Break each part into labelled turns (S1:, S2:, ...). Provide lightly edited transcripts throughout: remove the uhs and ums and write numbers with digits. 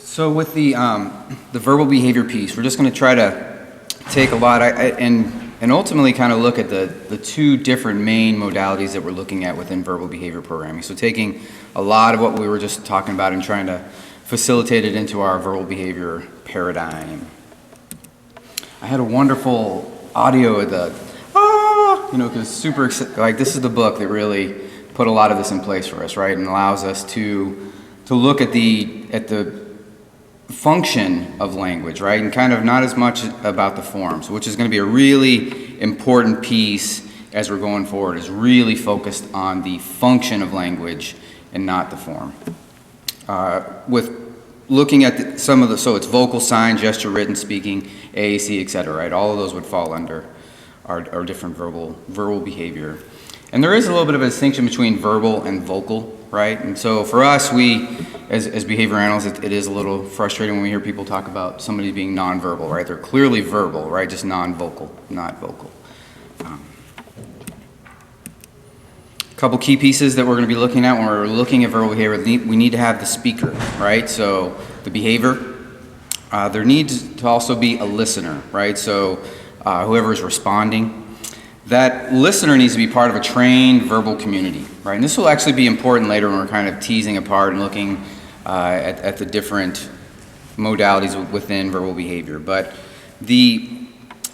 S1: So with the verbal behavior piece, we're just going to try to take a lot and ultimately kind of look at the two different main modalities that we're looking at within verbal behavior programming. So taking a lot of what we were just talking about and trying to facilitate it into our verbal behavior paradigm. I had a wonderful audio of the because super like this is the book that really put a lot of this in place for us, right, and allows us to look at the function of language, right, and kind of not as much about the forms, which is going to be a really important piece as we're going forward, is really focused on the function of language and not the form. With looking at so it's vocal, sign, gesture, written, speaking, AAC, etc., right, all of those would fall under our different verbal behavior. And there is a little bit of a distinction between verbal and vocal, right? And so for us, as behavior analysts, it is a little frustrating when we hear people talk about somebody being nonverbal, right? They're clearly verbal, right? Just non-vocal, not vocal. A couple key pieces that we're going to be looking at when we're looking at verbal behavior. We need to have the speaker, right? So the behavior. There needs to also be a listener, right? So whoever is responding. That listener needs to be part of a trained verbal community, right? And this will actually be important later when we're kind of teasing apart and looking at the different modalities within verbal behavior.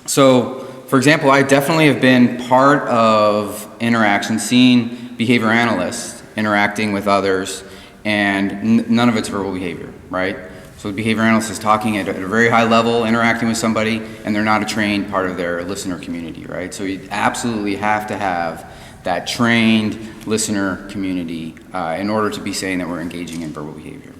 S1: So for example, I definitely have been part of interaction, seeing behavior analysts interacting with others, and none of it's verbal behavior, right? So the behavior analyst is talking at a very high level, interacting with somebody, and they're not a trained part of their listener community, right? So you absolutely have to have that trained listener community in order to be saying that we're engaging in verbal behavior.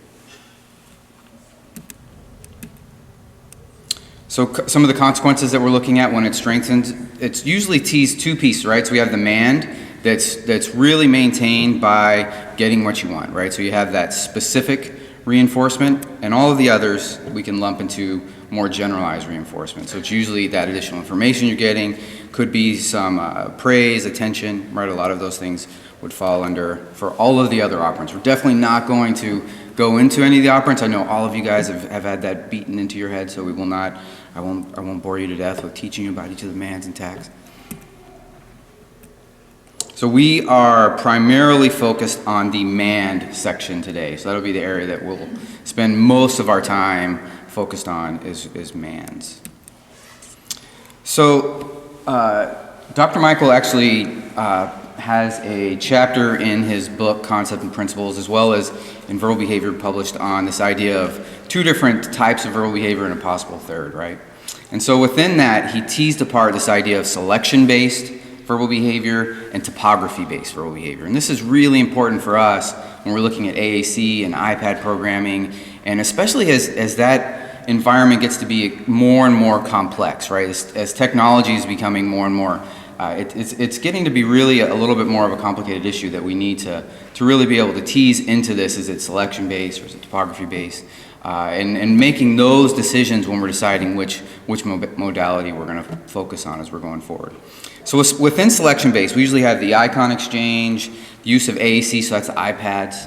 S1: So some of the consequences that we're looking at when it's strengthened, it's usually teased two pieces, right? So we have the mand that's really maintained by getting what you want, right? So you have that specific reinforcement, and all of the others we can lump into more generalized reinforcement. So it's usually that additional information you're getting, could be some praise, attention, right? A lot of those things would fall under for all of the other operants. We're definitely not going to go into any of the operants. I know all of you guys have had that beaten into your head, so we will not, I won't bore you to death with teaching you about each of the mands and tags. So we are primarily focused on the mand section today. So that'll be the area that we'll spend most of our time focused on is mands. So Dr. Michael actually has a chapter in his book, Concept and Principles, as well as in Verbal Behavior, published on this idea of two different types of verbal behavior and a possible third, right? And so within that, he teased apart this idea of selection-based verbal behavior and topography-based verbal behavior. And this is really important for us when we're looking at AAC and iPad programming, and especially as that environment gets to be more and more complex, right? As technology is becoming more and more, it's getting to be really a little bit more of a complicated issue that we need to really be able to tease into this. Is it selection-based or is it topography-based? And making those decisions when we're deciding which modality we're going to focus on as we're going forward. So within selection-based, we usually have the icon exchange, use of AAC, so that's the iPads,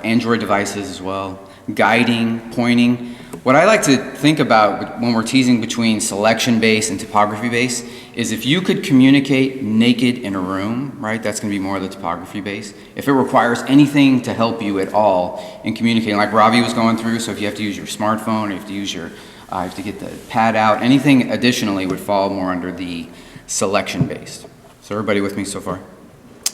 S1: Android devices as well, guiding, pointing. What I like to think about when we're teasing between selection-based and topography-based is if you could communicate naked in a room, right, that's going to be more of the topography-based. If it requires anything to help you at all in communicating, like Ravi was going through, so if you have to use your smartphone, or you have to use you have to get the pad out, anything additionally would fall more under the selection-based. So everybody with me so far?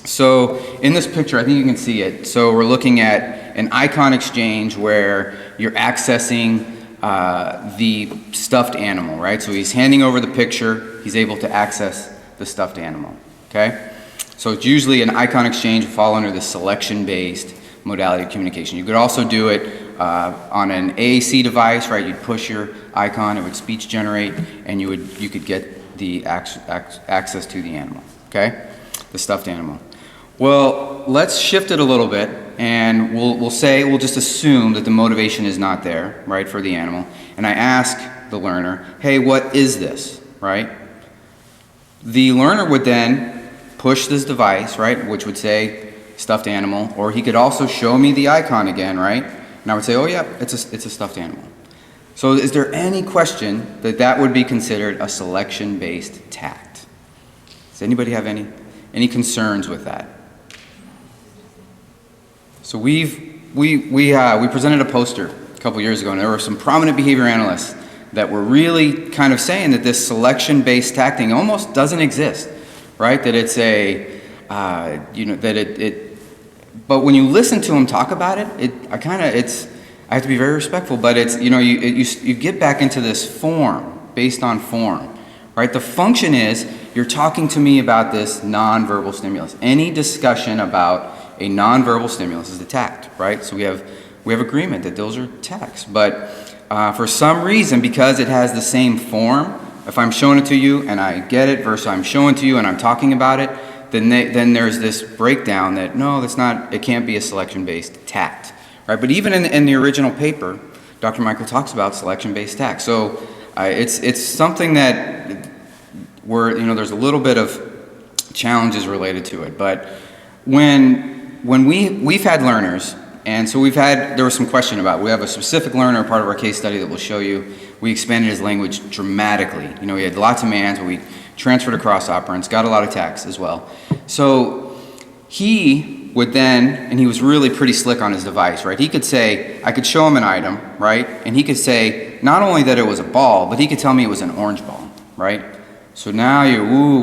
S1: So in this picture, I think you can see it. So we're looking at an icon exchange where you're accessing the stuffed animal, right? So he's handing over the picture, he's able to access the stuffed animal, okay? So it's usually an icon exchange would fall under the selection-based modality of communication. You could also do it on an AAC device, right? You'd push your icon, it would speech generate, and you could get the access to the animal, okay? The stuffed animal. Well, let's shift it a little bit, and we'll just assume that the motivation is not there, right, for the animal. And I ask the learner, hey, what is this, right? The learner would then push this device, right, which would say stuffed animal, or he could also show me the icon again, right? And I would say, oh yeah, it's a stuffed animal. So is there any question that that would be considered a selection-based tact? Does anybody have any concerns with that? So we presented a poster a couple years ago, and there were some prominent behavior analysts that were really kind of saying that this selection-based tacting almost doesn't exist, right? That it's but when you listen to them talk about it, I have to be very respectful, but it's, you get back into this form, based on form, right? The function is, you're talking to me about this nonverbal stimulus. Any discussion about a nonverbal stimulus is a tact, right? So we have agreement that those are tacts, but for some reason, because it has the same form, if I'm showing it to you and I get it versus I'm showing it to you and I'm talking about it, then there's this breakdown that, no, it can't be a selection-based tact, right? But even in the original paper, Dr. Michael talks about selection-based tact. So it's something that there's a little bit of challenges related to it. But when we've had learners, and so there was some question about, we have a specific learner, part of our case study that we'll show you. We expanded his language dramatically. He had lots of commands, but we transferred across operants, got a lot of tacts as well. So he would then, and he was really pretty slick on his device, right? He could say, I could show him an item, right? And he could say, not only that it was a ball, but he could tell me it was an orange ball, right? So now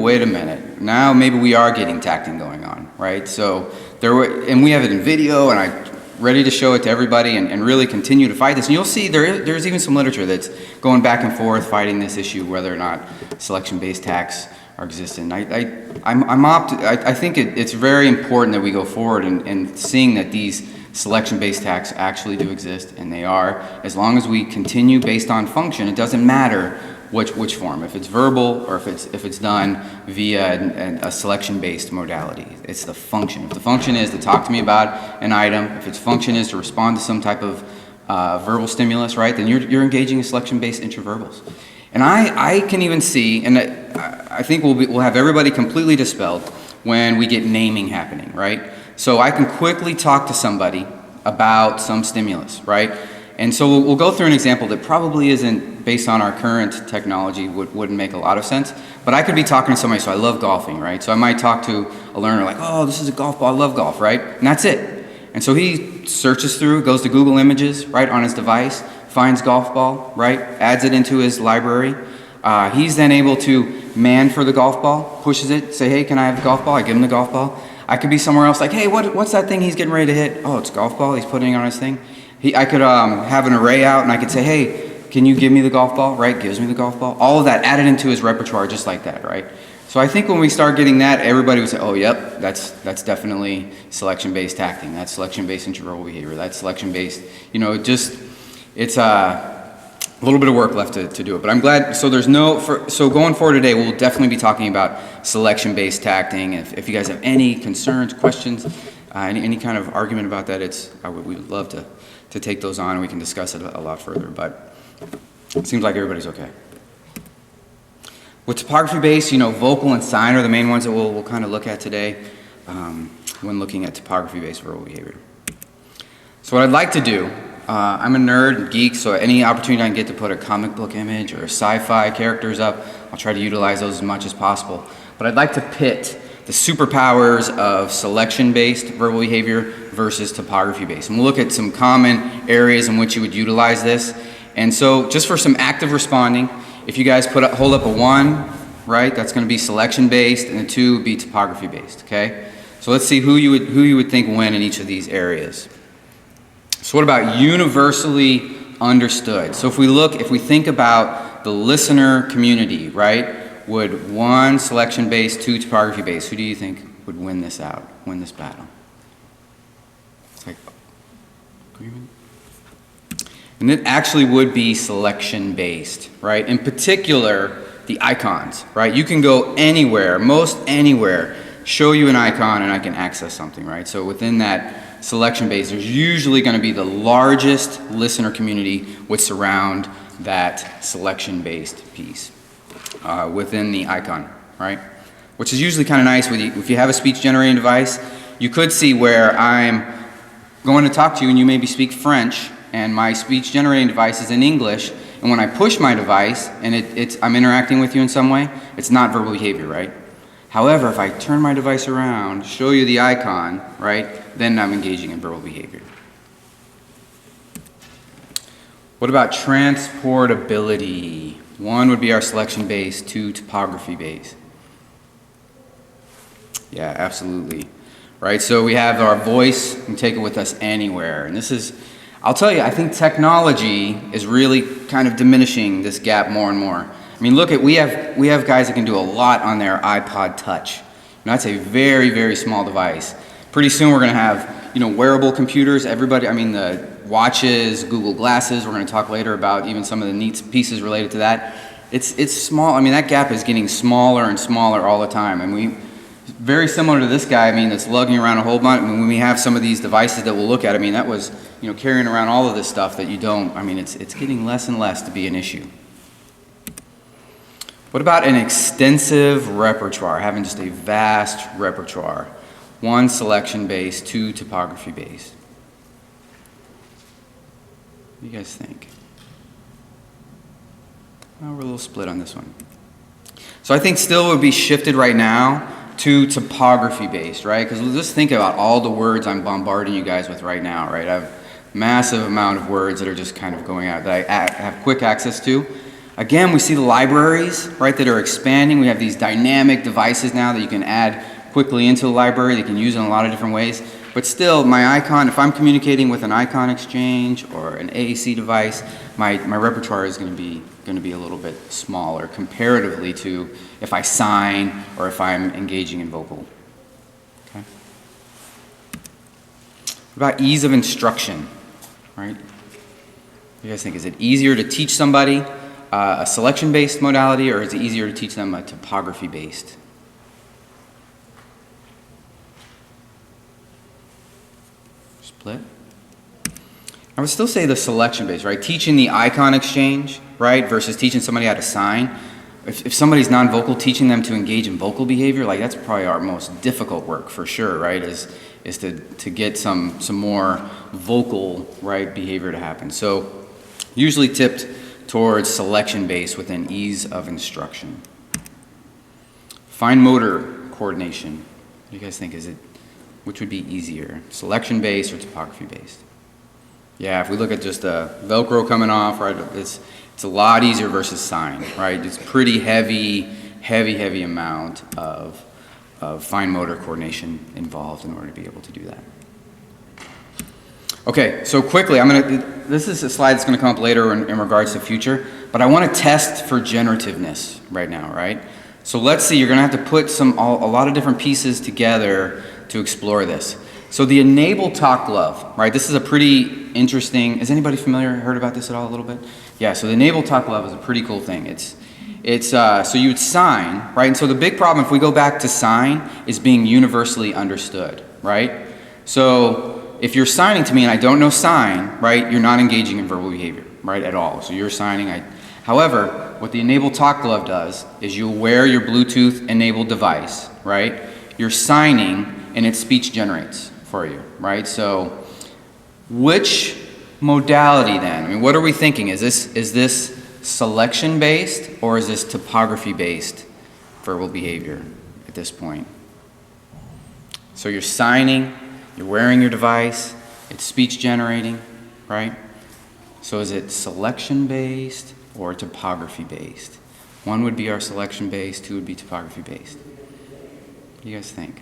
S1: wait a minute. Now maybe we are getting tacting going on, right? So and we have it in video, and I'm ready to show it to everybody and really continue to fight this. And you'll see there's even some literature that's going back and forth fighting this issue, whether or not selection-based tacts are existent. I think it's very important that we go forward and seeing that these selection-based tacts actually do exist, and they are. As long as we continue based on function, it doesn't matter which form, if it's verbal or if it's done via a selection-based modality. It's the function. If the function is to talk to me about an item, if its function is to respond to some type of verbal stimulus, right, then you're engaging in selection-based intraverbals. And I can even see, and I think we'll have everybody completely dispelled when we get naming happening, right? So I can quickly talk to somebody about some stimulus, right? And so we'll go through an example that probably isn't, based on our current technology, wouldn't make a lot of sense. But I could be talking to somebody, so I love golfing, right? So I might talk to a learner like, oh, this is a golf ball, I love golf, right? And that's it. And so he searches through, goes to Google Images, right, on his device, finds golf ball, right, adds it into his library. He's then able to man for the golf ball, pushes it, say, hey, can I have the golf ball? I give him the golf ball. I could be somewhere else like, hey, what's that thing he's getting ready to hit? Oh, it's a golf ball, he's putting it on his thing. I could have an array out, and I could say, hey, can you give me the golf ball, right? Gives me the golf ball. All of that added into his repertoire just like that, right? So I think when we start getting that, everybody would say, oh, yep, that's definitely selection-based tacting. That's selection-based intraverbal behavior. That's selection-based, it's a little bit of work left to do it. But I'm glad, so going forward today, we'll definitely be talking about selection-based tacting. If you guys have any concerns, questions, any kind of argument about that, we would love to take those on, and we can discuss it a lot further, but it seems like everybody's okay. With topography-based, vocal and sign are the main ones that we'll kind of look at today when looking at topography-based verbal behavior. So what I'd like to do, I'm a nerd and geek, so any opportunity I can get to put a comic book image or sci-fi characters up, I'll try to utilize those as much as possible. But I'd like to pit the superpowers of selection-based verbal behavior versus topography-based. And we'll look at some common areas in which you would utilize this. And so just for some active responding, if you guys hold up a 1, right, that's going to be selection-based, and a 2 would be topography-based, okay? So let's see who you would think win in each of these areas. So what about universally understood? So if we think about the listener community, right, would 1 selection-based, 2 topography-based, who do you think would win this battle? It's like, agreement? And it actually would be selection-based, right? In particular, the icons, right? You can go anywhere, most anywhere, show you an icon, and I can access something, right? So within that selection-based, there's usually going to be the largest listener community would surround that selection-based piece within the icon, right? Which is usually kind of nice if you have a speech-generating device. You could see where I'm going to talk to you and you maybe speak French and my speech generating device is in English, and when I push my device and I'm interacting with you in some way, it's not verbal behavior, right? However, if I turn my device around, show you the icon, right, then I'm engaging in verbal behavior. What about transportability? 1 would be our selection-based, 2 topography-based. Yeah, absolutely. Right, so we have our voice, we can take it with us anywhere. And this is, I'll tell you, I think technology is really kind of diminishing this gap more and more. I mean, look at, we have guys that can do a lot on their iPod Touch. And that's a very, very small device. Pretty soon we're going to have, wearable computers. Everybody, I mean, the watches, Google Glasses. We're going to talk later about even some of the neat pieces related to that. It's small. I mean, that gap is getting smaller and smaller all the time. And very similar to this guy, I mean, that's lugging around a whole bunch. I mean, when we have some of these devices that we'll look at, I mean, that was, carrying around all of this stuff that you don't, I mean, it's getting less and less to be an issue. What about an extensive repertoire, having just a vast repertoire? 1 selection-based, 2 topography-based. What do you guys think? Well, we're a little split on this one. So I think still would be shifted right now to topography-based, right? Because just think about all the words I'm bombarding you guys with right now, right? I have a massive amount of words that are just kind of going out that I have quick access to. Again, we see the libraries, right, that are expanding. We have these dynamic devices now that you can add quickly into the library. They can use it in a lot of different ways. But still, my icon, if I'm communicating with an icon exchange or an AAC device, my repertoire is going to be a little bit smaller comparatively to if I sign or if I'm engaging in vocal. Okay. What about ease of instruction, right? What do you guys think? Is it easier to teach somebody a selection-based modality, or is it easier to teach them a topography-based? Split? I would still say the selection-based, right? Teaching the icon exchange, right, versus teaching somebody how to sign. If somebody's non-vocal, teaching them to engage in vocal behavior, like that's probably our most difficult work for sure, right? Is to get some more vocal, right, behavior to happen. So usually tipped towards selection-based with an ease of instruction. Fine motor coordination. What do you guys think? Which would be easier, selection-based or topography-based? Yeah, if we look at just the Velcro coming off, right, it's a lot easier versus sign, right? It's pretty heavy amount of fine motor coordination involved in order to be able to do that. Okay, so quickly, this is a slide that's going to come up later in regards to future, but I want to test for generativeness right now, right? So let's see, you're going to have to put a lot of different pieces together to explore this. So the Enable Talk Glove, right? This is a pretty interesting, is anybody heard about this at all a little bit? Yeah, so the Enable Talk Glove is a pretty cool thing. So you would sign, right? And so the big problem, if we go back to sign, is being universally understood, right? So if you're signing to me and I don't know sign, right, you're not engaging in verbal behavior, right, at all. So you're signing. However, what the Enable Talk Glove does is you wear your Bluetooth-enabled device, right? You're signing, and it speech generates for you, right? So which modality then? I mean, what are we thinking? Is this selection-based or is this topography-based verbal behavior at this point? So you're signing, you're wearing your device, it's speech generating, right? So is it selection-based or topography-based? 1 would be our selection-based, 2 would be topography-based. What do you guys think?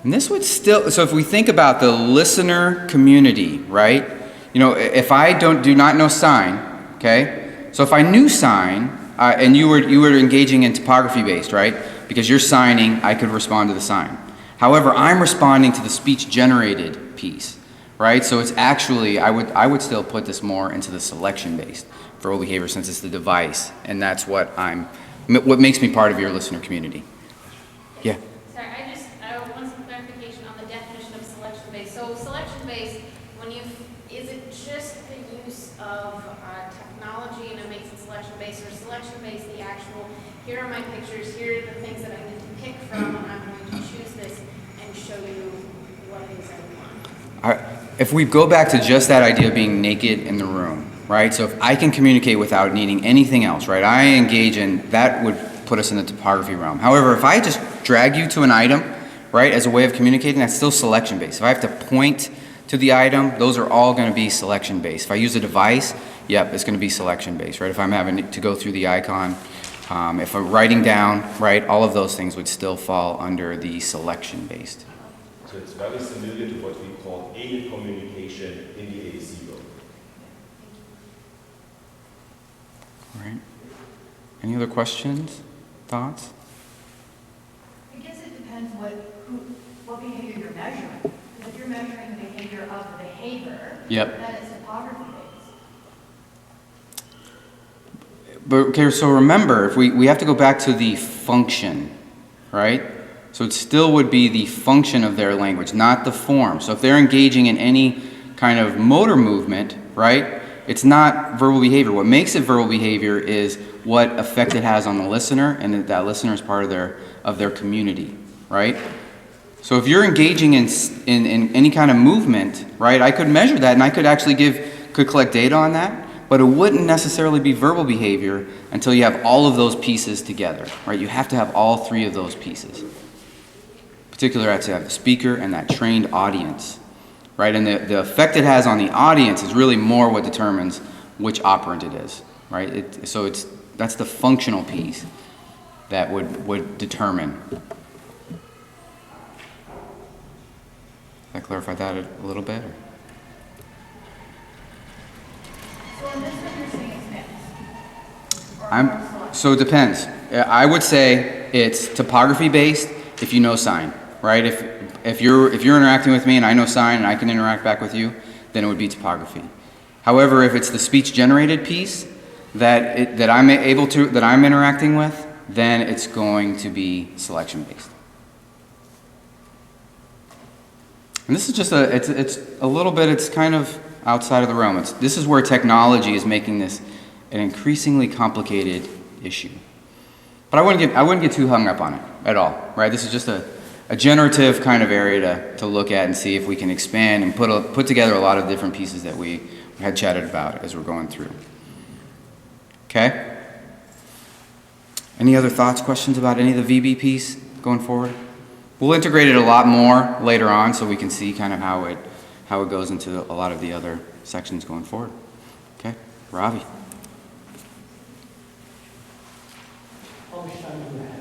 S1: And this would still, so if we think about the listener community, right? If I do not know sign, okay? So if I knew sign, and you were engaging in topography-based, right? Because you're signing, I could respond to the sign. However, I'm responding to the speech-generated piece, right? So it's actually, I would still put this more into the selection-based verbal behavior since it's the device, and that's what makes me part of your listener community. Yeah.
S2: Sorry, I want some clarification on the definition of selection-based. So selection-based, is it just the use of technology and it makes it selection-based, or selection-based the actual, here are my pictures, here are the things that I need to pick from, and I'm going to choose this show you what it is I want.
S1: If we go back to just that idea of being naked in the room, right? So if I can communicate without needing anything else, right? I engage in, that would put us in the topography realm. However, if I just drag you to an item, right, as a way of communicating, that's still selection based. If I have to point to the item, those are all going to be selection based. If I use a device, yep, it's going to be selection based, right? If I'm having to go through the icon, if I'm writing down, right, all of those things would still fall under the selection based.
S3: So it's very similar to what we call aided communication in the AAC world.
S1: All right. Any other questions, thoughts?
S4: I guess it depends what behavior you're measuring. Because if you're measuring the behavior of the behavior,
S1: Yep.
S4: then it's topography based.
S1: But okay, so remember, if we have to go back to the function, right? So it still would be the function of their language, not the form. So if they're engaging in any kind of motor movement, right, it's not verbal behavior. What makes it verbal behavior is what effect it has on the listener, and that listener is part of their community, right? So if you're engaging in any kind of movement, right, I could measure that, and I could actually collect data on that, but it wouldn't necessarily be verbal behavior until you have all of those pieces together, right? You have to have all three of those pieces. Particularly, I'd say have the speaker and that trained audience, right? And the effect it has on the audience is really more what determines which operant it is, right? That's the functional piece that would determine. Did I clarify that a little bit? Or?
S4: So in this one, you're saying it's mixed? Or more selective?
S1: So it depends. I would say it's topography based if you know sign, right? If you're interacting with me and I know sign and I can interact back with you, then it would be topography. However, if it's the speech generated piece that I'm interacting with, then it's going to be selection based. And this is just it's a little bit, it's kind of outside of the realm. This is where technology is making this an increasingly complicated issue. But I wouldn't get too hung up on it at all, right? This is just a generative kind of area to look at and see if we can expand and put together a lot of different pieces that we had chatted about as we're going through. Okay? Any other thoughts, questions about any of the VB piece going forward? We'll integrate it a lot more later on so we can see kind of how it goes into a lot of the other sections going forward. Okay? Ravi.
S5: How much time do we have?